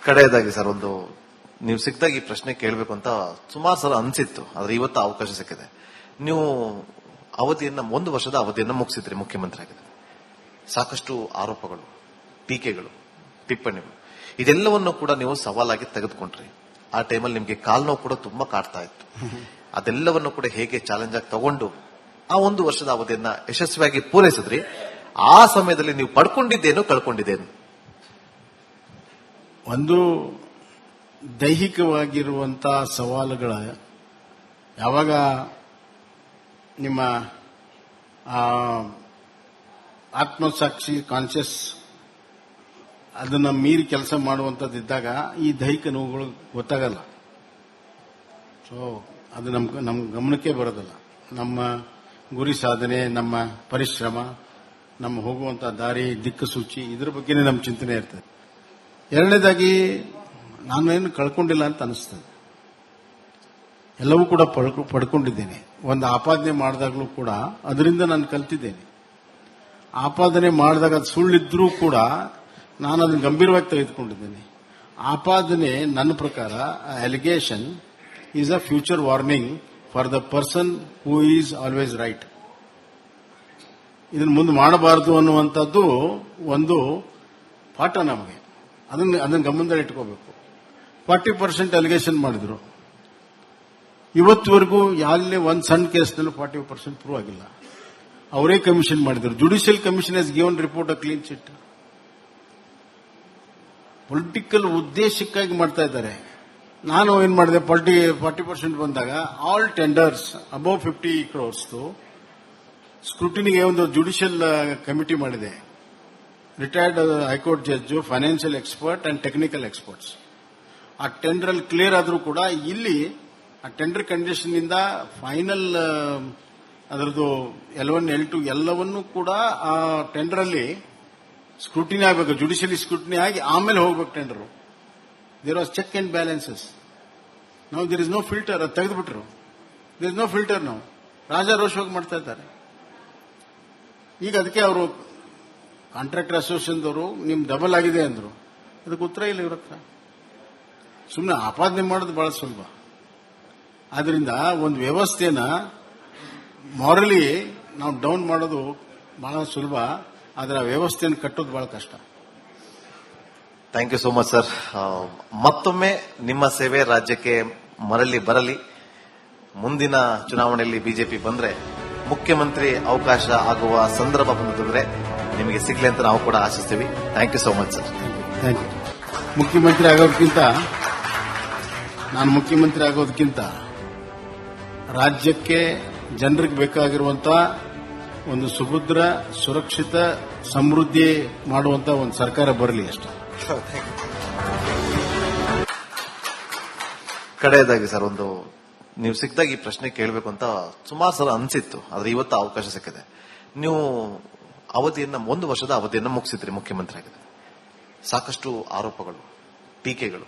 ಕಡೆಯದಾಗಿ ಸರ್, ಒಂದು ನೀವು ಸಿಕ್ಕಿದಾಗ ಈ ಪ್ರಶ್ನೆ ಕೇಳಬೇಕು ಅಂತ ಸುಮಾರು ಸಲ ಅನ್ಸಿತ್ತು, ಆದ್ರೆ ಇವತ್ತು ಅವಕಾಶ ಸಿಕ್ಕಿದೆ. ನೀವು ಒಂದು ವರ್ಷದ ಅವಧಿಯನ್ನ ಮುಗಿಸಿದ್ರಿ, ಮುಖ್ಯಮಂತ್ರಿ ಆಗಿದ್ರಿ. ಸಾಕಷ್ಟು ಆರೋಪಗಳು, ಟೀಕೆಗಳು, ಟಿಪ್ಪಣಿಗಳು ಇದೆಲ್ಲವನ್ನು ಕೂಡ ನೀವು ಸವಾಲಾಗಿ ತೆಗೆದುಕೊಂಡ್ರಿ. ಆ ಟೈಮಲ್ಲಿ ನಿಮ್ಗೆ ಕಾಲ್ ನೋವು ಕೂಡ ತುಂಬಾ ಕಾಡ್ತಾ ಇತ್ತು. ಅದೆಲ್ಲವನ್ನು ಕೂಡ ಹೇಗೆ ಚಾಲೆಂಜ್ ಆಗಿ ತಗೊಂಡು ಆ ಒಂದು ವರ್ಷದ ಅವಧಿಯನ್ನ ಯಶಸ್ವಿಯಾಗಿ ಪೂರೈಸಿದ್ರಿ? ಆ ಸಮಯದಲ್ಲಿ ನೀವು ಪಡ್ಕೊಂಡಿದ್ದೇನು, ಕಳ್ಕೊಂಡಿದ್ದೇನು? ಒಂದು ದೈಹಿಕವಾಗಿರುವಂತಹ ಸವಾಲುಗಳ ಯಾವಾಗ ನಿಮ್ಮ ಆತ್ಮಸಾಕ್ಷಿ ಕಾನ್ಶಿಯಸ್ ಅದನ್ನ ಮೀರಿ ಕೆಲಸ ಮಾಡುವಂತದ್ದಿದ್ದಾಗ ಈ ದೈಹಿಕ ನೋವುಗಳು ಗೊತ್ತಾಗಲ್ಲ. ಸೊ ಅದು ನಮ್ಮ ಗಮನಕ್ಕೆ ಬರೋದಿಲ್ಲ. ನಮ್ಮ ಗುರಿ ಸಾಧನೆ, ನಮ್ಮ ಪರಿಶ್ರಮ, ನಮ್ಮ ಹೋಗುವಂತ ದಾರಿ, ದಿಕ್ಕು ಸೂಚಿ, ಇದ್ರ ಬಗ್ಗೆನೇ ನಮ್ಮ ಚಿಂತನೆ ಇರ್ತದೆ. ಎರಡನೇದಾಗಿ ನಾನೇನು ಕಳ್ಕೊಂಡಿಲ್ಲ ಅಂತ ಅನಿಸ್ತದೆ. ಎಲ್ಲವೂ ಕೂಡ ಪಡ್ಕೊಂಡಿದ್ದೇನೆ. ಒಂದು ಆಪಾದನೆ ಮಾಡಿದಾಗಲೂ ಕೂಡ ಅದರಿಂದ ನಾನು ಕಲ್ತಿದ್ದೇನೆ. ಆಪಾದನೆ ಮಾಡಿದಾಗ ಅದು ಸುಳ್ಳಿದ್ರೂ ಕೂಡ ನಾನು ಅದನ್ನು ಗಂಭೀರವಾಗಿ ತೆಗೆದುಕೊಂಡಿದ್ದೇನೆ. ಆಪಾದನೆ ನನ್ನ ಪ್ರಕಾರ allegation is a future warning for the person who is always right. ಇದನ್ನು ಮುಂದೆ ಮಾಡಬಾರದು ಅನ್ನುವಂಥದ್ದು ಒಂದು ಪಾಠ ನಮಗೆ. ಅದನ್ನು ಗಮನದಲ್ಲಿ ಇಟ್ಕೋಬೇಕು. 40% ಅಲಿಗೇಷನ್ ಮಾಡಿದ್ರು. ಇವತ್ತುವರೆಗೂ ಯಾರಲ್ಲೇ ಒಂದು ಸಣ್ಣ ಕೇಸ್ನಲ್ಲೂ 40% ಪ್ರೂವ್ ಆಗಿಲ್ಲ. ಅವರೇ ಕಮಿಷನ್ ಮಾಡಿದ್ರು. Judicial commission has given report a clean chit. Political ಉದ್ದೇಶಕ್ಕಾಗಿ ಮಾಡ್ತಾ ಇದ್ದಾರೆ. ನಾನು ಏನ್ ಮಾಡಿದೆ, 40% ಬಂದಾಗ ಆಲ್ ಟೆಂಡರ್ಸ್ ಅಬೌವ್ 50 crores ಸ್ಕ್ರೂಟಿನಿಗೆ ಒಂದು ಜುಡಿಷಿಯಲ್ ಕಮಿಟಿ ಮಾಡಿದೆ. Retired high court judge, financial expert and technical experts. ಆ ಟೆಂಡರ್ ಅಲ್ಲಿ ಕ್ಲಿಯರ್ ಆದ್ರೂ ಕೂಡ ಇಲ್ಲಿ ಆ ಟೆಂಡರ್ ಕಂಡೀಷನ್ ಇಂದ ಫೈನಲ್ ಅದರದ್ದು L1 L2 ಎಲ್ಲವನ್ನೂ ಕೂಡ ಆ ಟೆಂಡರ್ ಅಲ್ಲಿ ಸ್ಕ್ರೂಟಿನಿ ಆಗಬೇಕು. ಜುಡಿಷಿಯಲಿ ಸ್ಕ್ರೂಟಿನಿ ಆಗಿ ಆಮೇಲೆ ಹೋಗ್ಬೇಕು tender. There was check and balances. ನಾವು ದೇರ್ ಇಸ್ ನೋ ಫಿಲ್ಟರ್. ಅದು ತೆಗೆದುಬಿಟ್ರು. There is no filter. ನಾವು ರಾಜಾರೋಷವಾಗಿ ಮಾಡ್ತಾ ಇದ್ದಾರೆ. ಈಗ ಅದಕ್ಕೆ ಅವರು ಕಾಂಟ್ರಾಕ್ಟರ್ ಅಸೋಸಿಯೇಷನ್ದವರು ನಿಮ್ ಡಬಲ್ ಆಗಿದೆ ಅಂದ್ರು. ಅದಕ್ಕೆ ಉತ್ತರ ಇಲ್ಲ ಇವ್ರ ಹತ್ರ. ಸುಮ್ಮನೆ ಆಪಾದನೆ ಮಾಡೋದು ಬಹಳ ಸುಲಭ. ಆದ್ರಿಂದ ಒಂದು ವ್ಯವಸ್ಥೆನ ಮಾರಲಿ ನಾವು ಡೌನ್ ಮಾಡೋದು ಬಹಳ ಸುಲಭ, ಆದ್ರೆ ಆ ವ್ಯವಸ್ಥೆಯನ್ನು ಕಟ್ಟೋದು ಬಹಳ ಕಷ್ಟ. Thank you so much sir. ಮತ್ತೊಮ್ಮೆ ನಿಮ್ಮ ಸೇವೆ ರಾಜ್ಯಕ್ಕೆ ಮರಳಿ ಬರಲಿ. ಮುಂದಿನ ಚುನಾವಣೆಯಲ್ಲಿ ಬಿಜೆಪಿ ಬಂದ್ರೆ ಮುಖ್ಯಮಂತ್ರಿ ಅವಕಾಶ ಆಗುವ ಸಂದರ್ಭ ಬಂದಿದ್ರೆ ನಿಮಗೆ ಸಿಗ್ಲಿ ಅಂತ ನಾವು ಕೂಡ ಆಶಿಸ್ತೀವಿ. Thank you so much sir. Thank you. ನಾನು ಮುಖ್ಯಮಂತ್ರಿ ಆಗೋದಕ್ಕಿಂತ ರಾಜ್ಯಕ್ಕೆ ಜನರಿಗೆ ಬೇಕಾಗಿರುವಂತಹ ಒಂದು ಸುಭದ್ರ, ಸುರಕ್ಷಿತ, ಸಮೃದ್ಧಿ ಮಾಡುವಂತ ಒಂದು ಸರ್ಕಾರ ಬರಲಿ ಅಷ್ಟೇ. ಕಡೆಯದಾಗಿ ಸರ್, ನೀವು ಸಿಕ್ಕಿದಾಗ ಈ ಪ್ರಶ್ನೆ ಕೇಳಬೇಕು ಅಂತ ಸುಮಾರು ಸಲ ಅನ್ಸಿತ್ತು, ಆದ್ರೆ ಇವತ್ತು ಅವಕಾಶ ಸಿಕ್ಕಿದೆ. ನೀವು ಒಂದು ವರ್ಷದ ಅವಧಿಯನ್ನ ಮುಗಿಸಿದ್ರಿ, ಮುಖ್ಯಮಂತ್ರಿ ಆಗಿದ್ರಿ. ಸಾಕಷ್ಟು ಆರೋಪಗಳು, ಟೀಕೆಗಳು,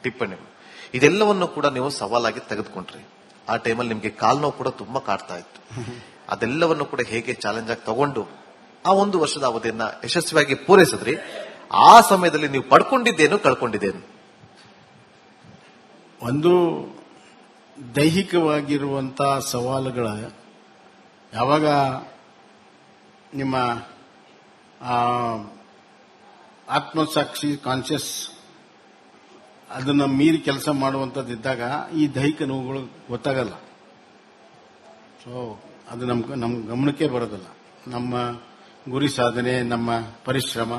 ಟಿಪ್ಪಣಿಗಳು ಇದೆಲ್ಲವನ್ನು ಕೂಡ ನೀವು ಸವಾಲಾಗಿ ತೆಗೆದುಕೊಂಡ್ರಿ. ಆ ಟೈಮಲ್ಲಿ ನಿಮ್ಗೆ ಕಾಲ್ ನೋವು ಕೂಡ ತುಂಬಾ ಕಾಡ್ತಾ ಇತ್ತು. ಅದೆಲ್ಲವನ್ನು ಕೂಡ ಹೇಗೆ ಚಾಲೆಂಜ್ ಆಗಿ ತಗೊಂಡು ಆ ಒಂದು ವರ್ಷದ ಅವಧಿಯನ್ನ ಯಶಸ್ವಿಯಾಗಿ ಪೂರೈಸಿದ್ರಿ? ಆ ಸಮಯದಲ್ಲಿ ನೀವು ಪಡ್ಕೊಂಡಿದ್ದೇನು, ಕಳ್ಕೊಂಡಿದ್ದೇನು? ಒಂದು ದೈಹಿಕವಾಗಿರುವಂತಹ ಸವಾಲುಗಳ ಯಾವಾಗ ನಿಮ್ಮ ಆತ್ಮಸಾಕ್ಷಿ ಕಾನ್ಶಿಯಸ್ ಅದನ್ನ ಮೀರಿ ಕೆಲಸ ಮಾಡುವಂತದ್ದಿದ್ದಾಗ ಈ ದೈಹಿಕ ನೋವುಗಳು ಗೊತ್ತಾಗಲ್ಲ. ಸೊ ಅದು ನಮ್ಮ ಗಮನಕ್ಕೆ ಬರೋದಿಲ್ಲ. ನಮ್ಮ ಗುರಿ ಸಾಧನೆ, ನಮ್ಮ ಪರಿಶ್ರಮ,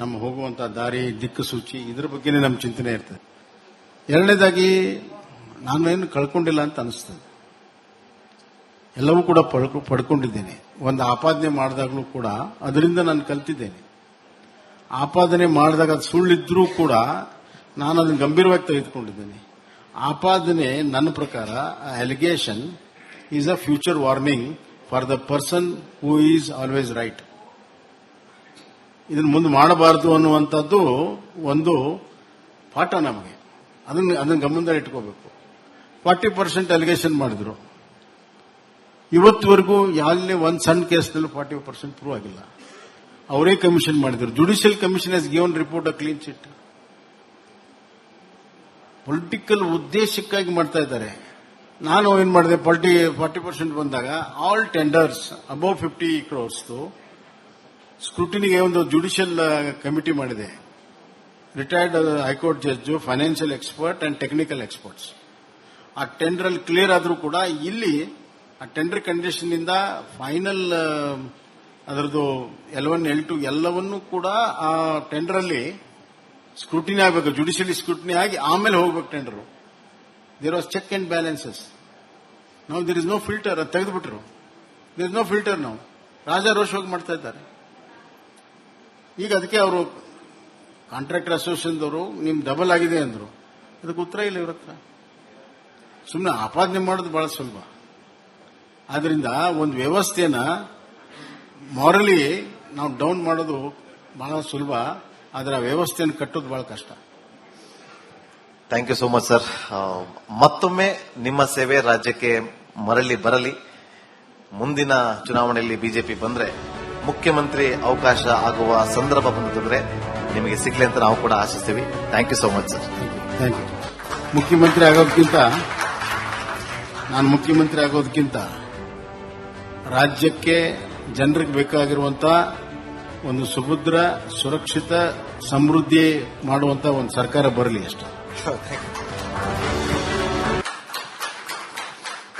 ನಮ್ಮ ಹೋಗುವಂತ ದಾರಿ, ದಿಕ್ಕು ಸೂಚಿ, ಇದ್ರ ಬಗ್ಗೆನೇ ನಮ್ಮ ಚಿಂತನೆ ಇರ್ತದೆ. ಎರಡನೇದಾಗಿ ನಾನೇನು ಕಳ್ಕೊಂಡಿಲ್ಲ ಅಂತ ಅನಿಸ್ತದೆ. ಎಲ್ಲವೂ ಕೂಡ ಪಡ್ಕೊಂಡಿದ್ದೇನೆ. ಒಂದು ಆಪಾದನೆ ಮಾಡಿದಾಗಲೂ ಕೂಡ ಅದರಿಂದ ನಾನು ಕಲ್ತಿದ್ದೇನೆ. ಆಪಾದನೆ ಮಾಡಿದಾಗ ಅದು ಸುಳ್ಳಿದ್ರೂ ಕೂಡ ನಾನು ಅದನ್ನು ಗಂಭೀರವಾಗಿ ತೆಗೆದುಕೊಂಡಿದ್ದೇನೆ. ಆಪಾದನೆ ನನ್ನ ಪ್ರಕಾರ allegation is a future warning for the person who is always right. ಇದನ್ನು ಮುಂದೆ ಮಾಡಬಾರದು ಅನ್ನುವಂಥದ್ದು ಒಂದು ಪಾಠ ನಮಗೆ. ಅದನ್ನು ಗಮನದಲ್ಲಿ ಇಟ್ಕೋಬೇಕು. 40% ಅಲಿಗೇಷನ್ ಮಾಡಿದ್ರು. ಇವತ್ತುವರೆಗೂ ಯಾರಲ್ಲೇ ಒಂದು ಸಣ್ಣ ಕೇಸ್ನಲ್ಲೂ 40% ಪ್ರೂವ್ ಆಗಿಲ್ಲ. ಅವರೇ ಕಮಿಷನ್ ಮಾಡಿದ್ರು. Judicial commission has given report a clean chit. Political ಉದ್ದೇಶಕ್ಕಾಗಿ ಮಾಡ್ತಾ ಇದ್ದಾರೆ. ನಾನು ಏನ್ ಮಾಡಿದೆ, 40% ಬಂದಾಗ ಆಲ್ ಟೆಂಡರ್ಸ್ ಅಬೌವ್ 50 crores ಸ್ಕ್ರೂಟಿನಿಗೆ ಒಂದು ಜುಡಿಷಿಯಲ್ ಕಮಿಟಿ ಮಾಡಿದೆ. Retired high court judge, financial expert and technical experts. ಆ ಟೆಂಡರ್ ಅಲ್ಲಿ ಕ್ಲಿಯರ್ ಆದ್ರೂ ಕೂಡ ಇಲ್ಲಿ ಆ ಟೆಂಡರ್ ಕಂಡೀಷನ್ ಇಂದ ಫೈನಲ್ ಅದರದ್ದು L1 L2 ಎಲ್ಲವನ್ನೂ ಕೂಡ ಆ ಟೆಂಡರ್ ಅಲ್ಲಿ ಸ್ಕ್ರೂಟಿನಿ ಆಗಬೇಕು, ಜುಡಿಷಿಯಲಿ ಸ್ಕ್ರೂಟಿನಿ ಆಗಿ ಆಮೇಲೆ ಹೋಗ್ಬೇಕು tender. There was check and balances. ನಾವು ದೇರ್ ಇಸ್ ನೋ ಫಿಲ್ಟರ್, ಅದು ತೆಗೆದುಬಿಟ್ರು. There is no filter. ನಾವು ರಾಜಾರೋಷವಾಗಿ ಮಾಡ್ತಾ ಇದ್ದಾರೆ. ಈಗ ಅದಕ್ಕೆ ಅವರು ಕಾಂಟ್ರಾಕ್ಟರ್ ಅಸೋಸಿಯೇಷನ್ದವರು ನಿಮ್ ಡಬಲ್ ಆಗಿದೆ ಅಂದ್ರು. ಅದಕ್ಕೆ ಉತ್ತರ ಇಲ್ಲ ಇವ್ರ ಹತ್ರ. ಸುಮ್ಮನೆ ಆಪಾದನೆ ಮಾಡೋದು ಬಹಳ ಸುಲಭ. ಆದ್ರಿಂದ ಒಂದು ವ್ಯವಸ್ಥೆನ ಮಾರಲಿ ನಾವು ಡೌನ್ ಮಾಡೋದು ಬಹಳ ಸುಲಭ, ಆದ್ರೆ ಆ ವ್ಯವಸ್ಥೆಯನ್ನು ಕಟ್ಟೋದು ಬಹಳ ಕಷ್ಟ. Thank you so much sir. ಮತ್ತೊಮ್ಮೆ ನಿಮ್ಮ ಸೇವೆ ರಾಜ್ಯಕ್ಕೆ ಮರಳಿ ಬರಲಿ. ಮುಂದಿನ ಚುನಾವಣೆಯಲ್ಲಿ ಬಿಜೆಪಿ ಬಂದ್ರೆ ಮುಖ್ಯಮಂತ್ರಿ ಅವಕಾಶ ಆಗುವ ಸಂದರ್ಭ ಬಂದಿದ್ರೆ ನಿಮಗೆ ಸಿಗ್ಲಿ ಅಂತ ನಾವು ಕೂಡ ಆಶಿಸ್ತೀವಿ. Thank you so much sir. Thank you. ಮುಖ್ಯಮಂತ್ರಿ ಆಗೋದಕ್ಕಿಂತ ರಾಜ್ಯಕ್ಕೆ ಜನರಿಗೆ ಬೇಕಾಗಿರುವಂತ ಒಂದು ಸುಭದ್ರ, ಸುರಕ್ಷಿತ, ಸಮೃದ್ಧಿ ಮಾಡುವಂತ ಒಂದು ಸರ್ಕಾರ ಬರಲಿ ಅಷ್ಟೇ.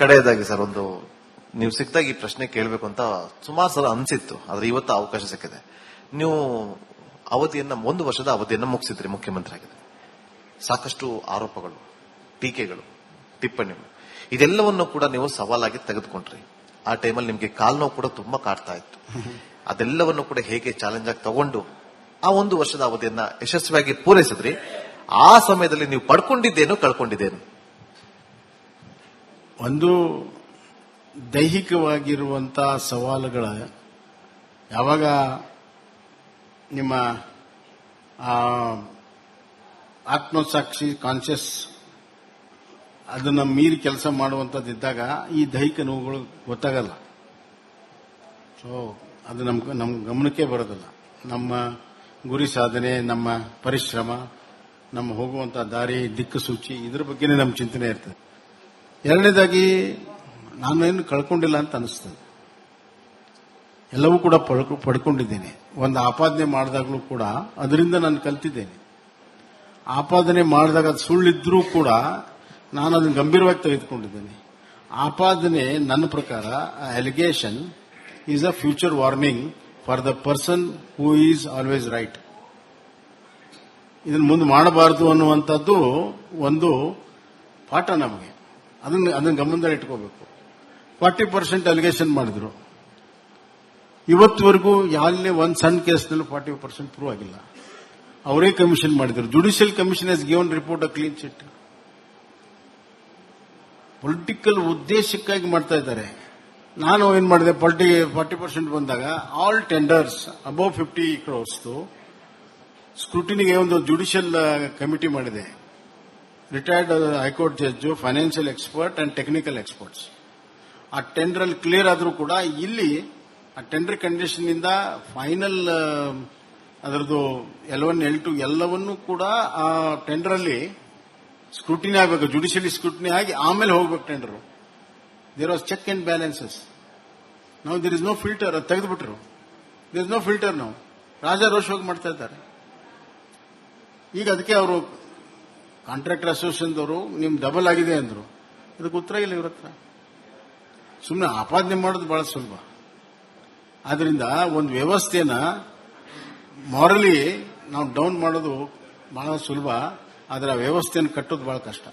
ಕಡೆಯದಾಗಿ ಸರ್, ಒಂದು ನೀವು ಸಿಕ್ತಾಗ ಈ ಪ್ರಶ್ನೆ ಕೇಳಬೇಕು ಅಂತ ಸುಮಾರು ಸಲ ಅನ್ಸಿತ್ತು, ಆದ್ರೆ ಇವತ್ತು ಅವಕಾಶ ಸಿಕ್ಕಿದೆ. ನೀವು ಒಂದು ವರ್ಷದ ಅವಧಿಯನ್ನ ಮುಗಿಸಿದ್ರಿ ಮುಖ್ಯಮಂತ್ರಿ ಆಗಿದೆ. ಸಾಕಷ್ಟು ಆರೋಪಗಳು, ಟೀಕೆಗಳು, ಟಿಪ್ಪಣಿಗಳು ಇದೆಲ್ಲವನ್ನು ಕೂಡ ನೀವು ಸವಾಲಾಗಿ ತೆಗೆದುಕೊಂಡ್ರಿ. ಆ ಟೈಮಲ್ಲಿ ನಿಮ್ಗೆ ಕಾಲ್ ನೋವು ಕೂಡ ತುಂಬಾ ಕಾಡ್ತಾ ಇತ್ತು. ಅದೆಲ್ಲವನ್ನು ಕೂಡ ಹೇಗೆ ಚಾಲೆಂಜ್ ಆಗಿ ತಗೊಂಡು ಆ ಒಂದು ವರ್ಷದ ಅವಧಿಯನ್ನ ಯಶಸ್ವಿಯಾಗಿ ಪೂರೈಸಿದ್ರಿ? ಆ ಸಮಯದಲ್ಲಿ ನೀವು ಪಡ್ಕೊಂಡಿದ್ದೇನು, ಕಳ್ಕೊಂಡಿದ್ದೇನು? ಒಂದು ದೈಹಿಕವಾಗಿರುವಂತಹ ಸವಾಲುಗಳ ಯಾವಾಗ ನಿಮ್ಮ ಆತ್ಮಸಾಕ್ಷಿ ಕಾನ್ಶಿಯಸ್ ಅದನ್ನ ಮೀರಿ ಕೆಲಸ ಮಾಡುವಂತದ್ದಿದ್ದಾಗ ಈ ದೈಹಿಕ ನೋವುಗಳು ಗೊತ್ತಾಗಲ್ಲ. ಸೊ ಅದು ನಮ್ಮ ಗಮನಕ್ಕೆ ಬರೋದಿಲ್ಲ. ನಮ್ಮ ಗುರಿ ಸಾಧನೆ, ನಮ್ಮ ಪರಿಶ್ರಮ, ನಮ್ಮ ಹೋಗುವಂತ ದಾರಿ, ದಿಕ್ಕು ಸೂಚಿ, ಇದ್ರ ಬಗ್ಗೆನೇ ನಮ್ಮ ಚಿಂತನೆ ಇರ್ತದೆ. ಎರಡನೇದಾಗಿ ನಾನೇನು ಕಳ್ಕೊಂಡಿಲ್ಲ ಅಂತ ಅನಿಸ್ತದೆ. ಎಲ್ಲವೂ ಕೂಡ ಪಡ್ಕೊಂಡಿದ್ದೇನೆ. ಒಂದು ಆಪಾದನೆ ಮಾಡಿದಾಗಲೂ ಕೂಡ ಅದರಿಂದ ನಾನು ಕಲ್ತಿದ್ದೇನೆ. ಆಪಾದನೆ ಮಾಡಿದಾಗ ಅದು ಸುಳ್ಳಿದ್ರೂ ಕೂಡ ನಾನು ಅದನ್ನು ಗಂಭೀರವಾಗಿ ತೆಗೆದುಕೊಂಡಿದ್ದೇನೆ. ಆಪಾದನೆ ನನ್ನ ಪ್ರಕಾರ allegation is a future warning for the person who is always right. ಇದನ್ನು ಮುಂದೆ ಮಾಡಬಾರದು ಅನ್ನುವಂಥದ್ದು ಒಂದು ಪಾಠ ನಮಗೆ. ಅದನ್ನು ಗಮನದಲ್ಲಿ ಇಟ್ಕೋಬೇಕು. 40% ಅಲಿಗೇಷನ್ ಮಾಡಿದ್ರು. ಇವತ್ತುವರೆಗೂ ಯಾರನ್ನೇ ಒಂದು ಸಣ್ಣ ಕೇಸ್ನಲ್ಲಿ 40% ಪ್ರೂವ್ ಆಗಿಲ್ಲ. ಅವರೇ ಕಮಿಷನ್ ಮಾಡಿದ್ರು. Judicial commission has given report a clean chit. Political ಉದ್ದೇಶಕ್ಕಾಗಿ ಮಾಡ್ತಾ ಇದ್ದಾರೆ. ನಾನು ಏನ್ ಮಾಡಿದೆ, 40% ಬಂದಾಗ ಆಲ್ ಟೆಂಡರ್ಸ್ ಅಬೌವ್ 50 crores ಸ್ಕ್ರೂಟಿನಿಗೆ ಒಂದು ಜುಡಿಷಿಯಲ್ ಕಮಿಟಿ ಮಾಡಿದೆ. Retired high court judge, financial expert and technical experts. ಆ ಟೆಂಡರ್ ಅಲ್ಲಿ ಕ್ಲಿಯರ್ ಆದ್ರೂ ಕೂಡ ಇಲ್ಲಿ ಆ ಟೆಂಡರ್ ಕಂಡೀಷನ್ ಇಂದ ಫೈನಲ್ ಅದರದ್ದು L1 L2 ಎಲ್ಲವನ್ನೂ ಕೂಡ ಆ ಟೆಂಡರ್ ಅಲ್ಲಿ ಸ್ಕ್ರೂಟಿನಿ ಆಗಬೇಕು, ಜುಡಿಷಿಯಲಿ ಸ್ಕ್ರೂಟಿನಿ ಆಗಿ ಆಮೇಲೆ ಹೋಗ್ಬೇಕು tender. There was check and balances. ನಾವು ದೇರ್ ಇಸ್ ನೋ ಫಿಲ್ಟರ್, ಅದು ತೆಗೆದುಬಿಟ್ರು. There is no filter. ನಾವು ರಾಜಾರೋಷವಾಗಿ ಮಾಡ್ತಾ ಇದ್ದಾರೆ. ಈಗ ಅದಕ್ಕೆ ಅವರು ಕಾಂಟ್ರಾಕ್ಟರ್ ಅಸೋಸಿಯೇಷನ್ದವರು ನಿಮ್ ಡಬಲ್ ಆಗಿದೆ ಅಂದ್ರು. ಅದಕ್ಕೆ ಉತ್ತರ ಇಲ್ಲ ಇವ್ರ ಹತ್ರ. ಸುಮ್ಮನೆ ಆಪಾದನೆ ಮಾಡೋದು ಬಹಳ ಸುಲಭ. ಆದ್ರಿಂದ ಒಂದು ವ್ಯವಸ್ಥೆನ ಮಾರಲಿ ನಾವು ಡೌನ್ ಮಾಡೋದು ಬಹಳ ಸುಲಭ, ಆದ್ರೆ ಆ ವ್ಯವಸ್ಥೆಯನ್ನು ಕಟ್ಟೋದು ಬಹಳ ಕಷ್ಟ.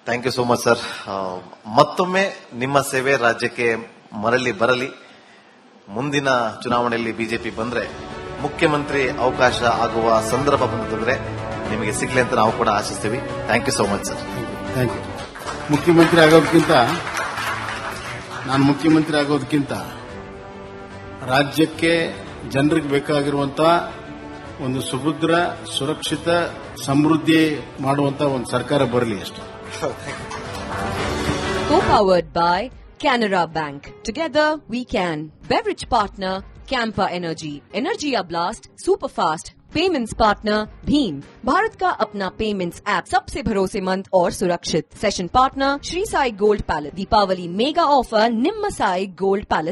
Thank you so much sir. ಮತ್ತೊಮ್ಮೆ ನಿಮ್ಮ ಸೇವೆ ರಾಜ್ಯಕ್ಕೆ ಮರಳಿ ಬರಲಿ. ಮುಂದಿನ ಚುನಾವಣೆಯಲ್ಲಿ ಬಿಜೆಪಿ ಬಂದ್ರೆ ಮುಖ್ಯಮಂತ್ರಿ ಅವಕಾಶ ಆಗುವ ಸಂದರ್ಭ ಬಂದಿದ್ರೆ ನಿಮಗೆ ಸಿಗ್ಲಿ ಅಂತ ನಾವು ಕೂಡ ಆಶಿಸ್ತೀವಿ. Thank you so much sir. Thank you. ಮುಖ್ಯಮಂತ್ರಿ ಆಗೋದಕ್ಕಿಂತ ರಾಜ್ಯಕ್ಕೆ ಜನರಿಗೆ ಬೇಕಾಗಿರುವಂತ ಒಂದು ಸುಭದ್ರ, ಸುರಕ್ಷಿತ, ಸಮೃದ್ಧಿ ಮಾಡುವಂತ ಒಂದು ಸರ್ಕಾರ ಬರಲಿ ಅಷ್ಟೇ. Co-powered by Canara Bank. Together we can. Beverage partner Campa Energy. Energy Blast. Super fast. Payments partner भीम, भारत का अपना पेमेंट्स ऐप, सबसे भरोसेमंद और सुरक्षित। Session partner Shri Sai gold palace, Deepavali mega offer निम्न साई गोल्ड पैलेस।